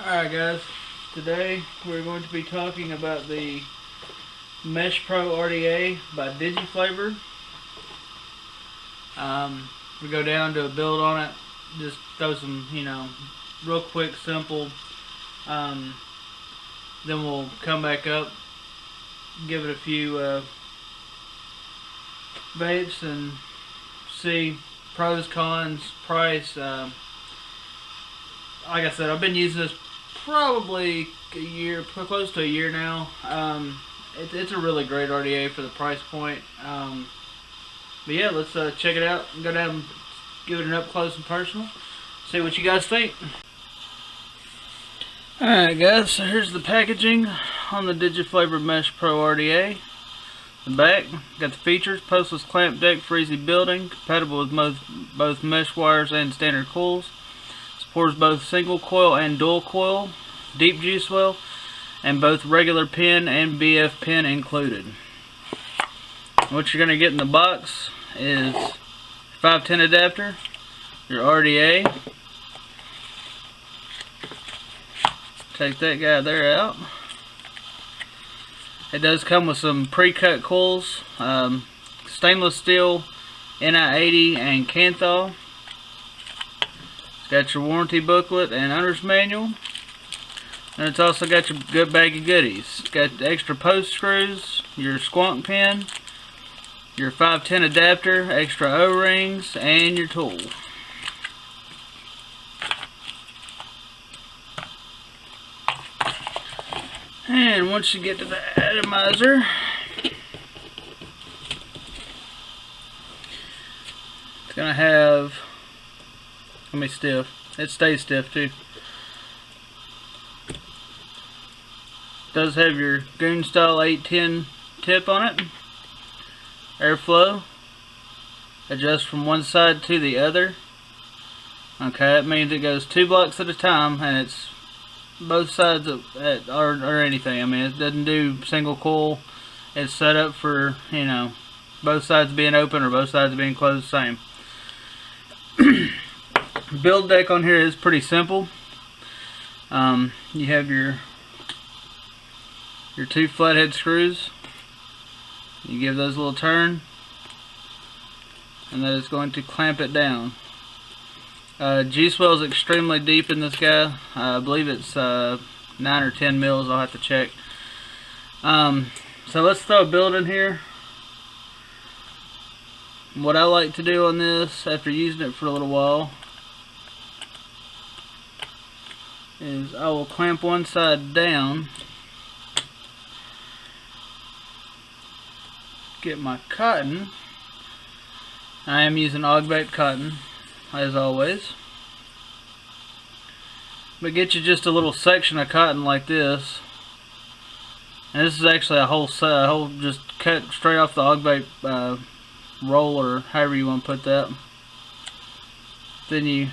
Alright guys, today we're going to be talking about the MeshPro RDA by DigiFlavor. We go down to a build on it, just throw some, real quick, simple. Then we'll come back up, give it a few vapes and see pros, cons, price. Like I said, I've been using this probably a year, close to a year now. It's a really great RDA for the price point. But yeah, let's check it out and go down and give it an up close and personal. See what you guys think. Alright guys, so here's the packaging on the DigiFlavor MeshPro RDA. The back, got the features: postless clamp deck for easy building, compatible with both mesh wires and standard coils. Supports both single coil and dual coil, deep juice well, and both regular pin and BF pin included. What you're going to get in the box is 510 adapter, your RDA. Take that guy there out. It does come with some pre-cut coils, stainless steel, NI80 and Kanthal. It's got your warranty booklet and owner's manual. And it's also got your good bag of goodies. It's got extra post screws, your squonk pin, your 510 adapter, extra O-rings, and your tool. And once you get to the atomizer, it's gonna have, let me stiff. It stays stiff too. It does have your Goon style 810 tip on it. Airflow. Adjusts from one side to the other. Okay, that means it goes 2 blocks at a time, and it's both sides or anything. I mean, it doesn't do single coil. It's set up for, both sides being open or both sides being closed the same. Build deck on here is pretty simple. You have your 2 flathead screws. You give those a little turn, and that is going to clamp it down. Juice well is extremely deep in this guy. I believe it's 9 or 10 mils. I'll have to check. So let's throw a build in here. What I like to do on this, after using it for a little while, is I will clamp one side down, get my cotton. I am using Vape cotton as always, but get you just a little section of cotton like this, and this is actually a whole just cut straight off the Vape roll, or however you want to put that. Then you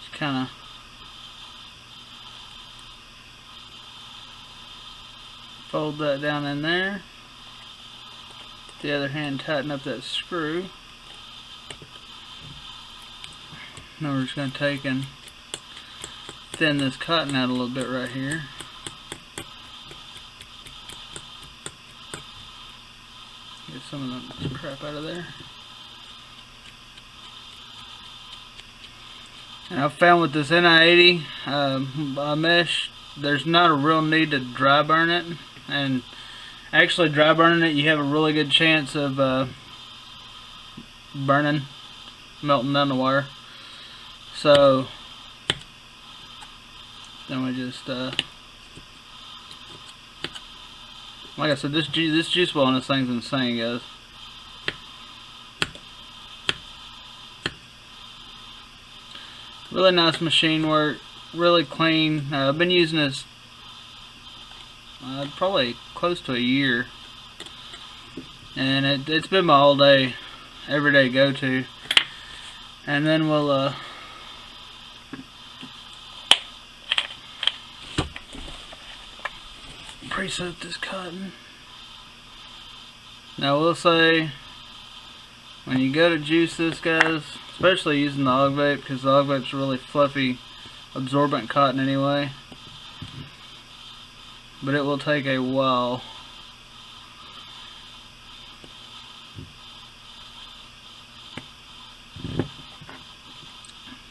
just kind of fold that down in there. The other hand, tighten up that screw. Now we're just going to take and thin this cotton out a little bit right here. Get some of the crap out of there. And I've found with this NI80 mesh, there's not a real need to dry burn it. And actually, dry burning it, you have a really good chance of melting down the wire. So then we just, like I said, this juice well on this thing's insane, guys. Really nice machine work, really clean. I've been using this probably close to a year, and it's been my all day, everyday go-to. And then we'll pre-soak this cotton. Now we'll say, when you go to juice this, guys, especially using the Vape, because the Vape's a really fluffy absorbent cotton anyway, but it will take a while.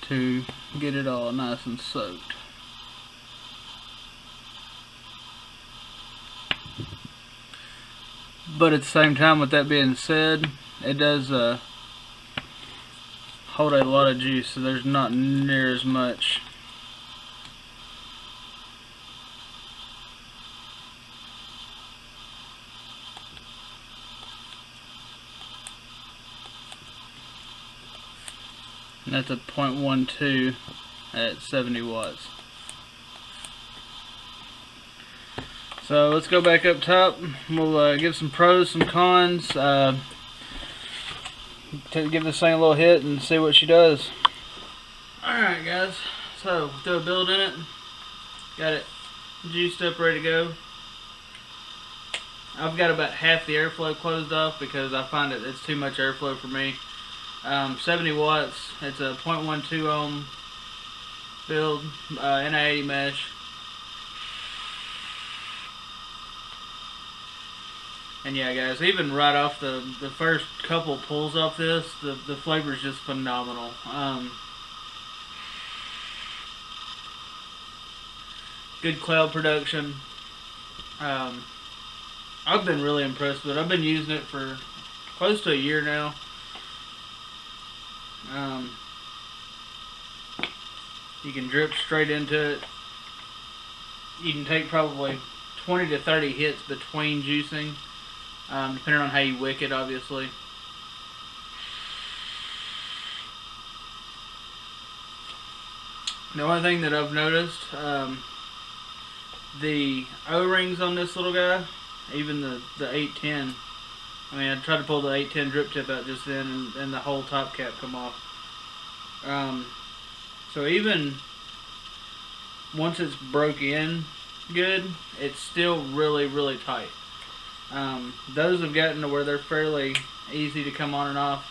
To get it all nice and soaked. But at the same time, with that being said, it does hold a lot of juice, so there's not near as much. And that's a 0.12 at 70 watts. So let's go back up top. We'll give some pros, some cons. To give this thing a little hit and see what she does. Alright guys, so throw a build in it. Got it juiced up, ready to go. I've got about half the airflow closed off because I find it's too much airflow for me. 70 watts, it's a 0.12 ohm build, NI80 mesh. And yeah guys, even right off the first couple pulls off this, the flavor is just phenomenal. Good cloud production. I've been really impressed with it. I've been using it for close to a year now. You can drip straight into it. You can take probably 20 to 30 hits between juicing, depending on how you wick it, obviously. The only thing that I've noticed, the O-rings on this little guy, even the 810, I mean, I tried to pull the 810 drip tip out just then, and the whole top cap come off. So even once it's broke in good, it's still really, really tight. Those have gotten to where they're fairly easy to come on and off.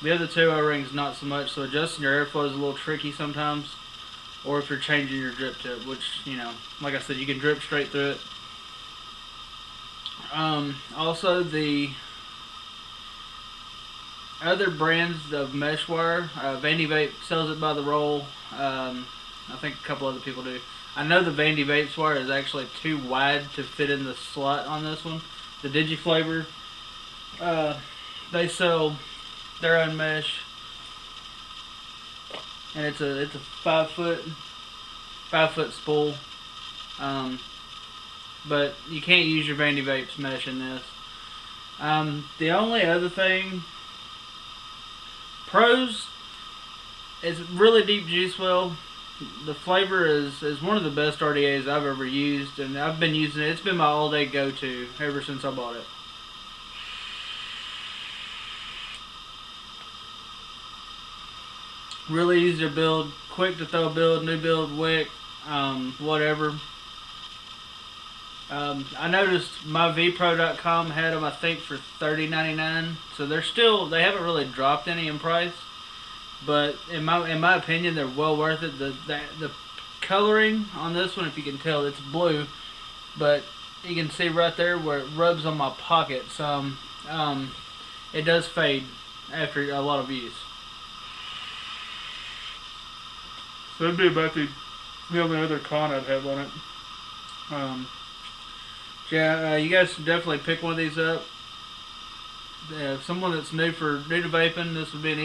The other two O-rings, not so much, so adjusting your airflow is a little tricky sometimes. Or if you're changing your drip tip, which, you know, like I said, you can drip straight through it. Also, the other brands of mesh wire, Vape sells it by the roll. I think a couple other people do. I know the Vape's wire is actually too wide to fit in the slot on this one. The DigiFlavor, they sell their own mesh, and it's a 5 foot spool. But you can't use your Vape's mesh in this. The only other thing, pros, is really deep juice well. The flavor is one of the best RDAs I've ever used, and I've been using it. It's been my all-day go-to ever since I bought it. Really easy to build, quick to throw a build, new build, wick, whatever. I noticed my vpro.com had them, I think, for $30.99, so they haven't really dropped any in price. But in my opinion, they're well worth it. The coloring on this one, if you can tell, it's blue, but you can see right there where it rubs on my pocket some. It does fade after a lot of use. So that'd be about the only other con I'd have on it. Yeah, you guys should definitely pick one of these up. Someone that's new to vaping, this would be an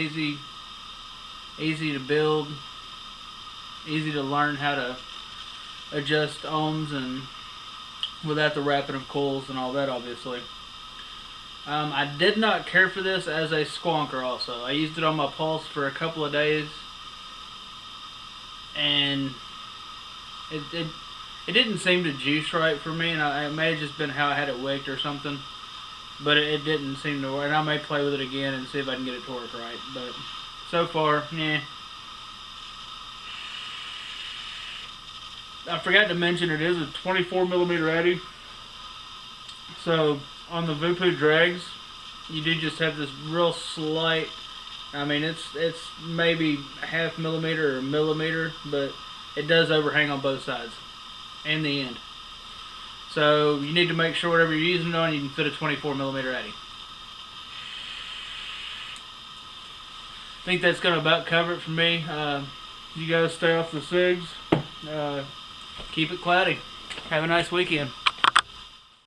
easy to build, easy to learn how to adjust ohms and without the wrapping of coils and all that, obviously. I did not care for this as a squonker also. I used it on my pulse for a couple of days, and it didn't seem to juice right for me, and it may have just been how I had it wicked or something, but it didn't seem to work, and I may play with it again and see if I can get it to work right, but so far, yeah. I forgot to mention it is a 24mm Addy. So on the Voopoo drags, you do just have this real slight. I mean, it's maybe 0.5 millimeter or a millimeter, but it does overhang on both sides and the end. So you need to make sure whatever you're using it on, you can fit a 24mm Addy. I think that's going to about cover it for me. You guys stay off the cigs. Keep it cloudy. Have a nice weekend.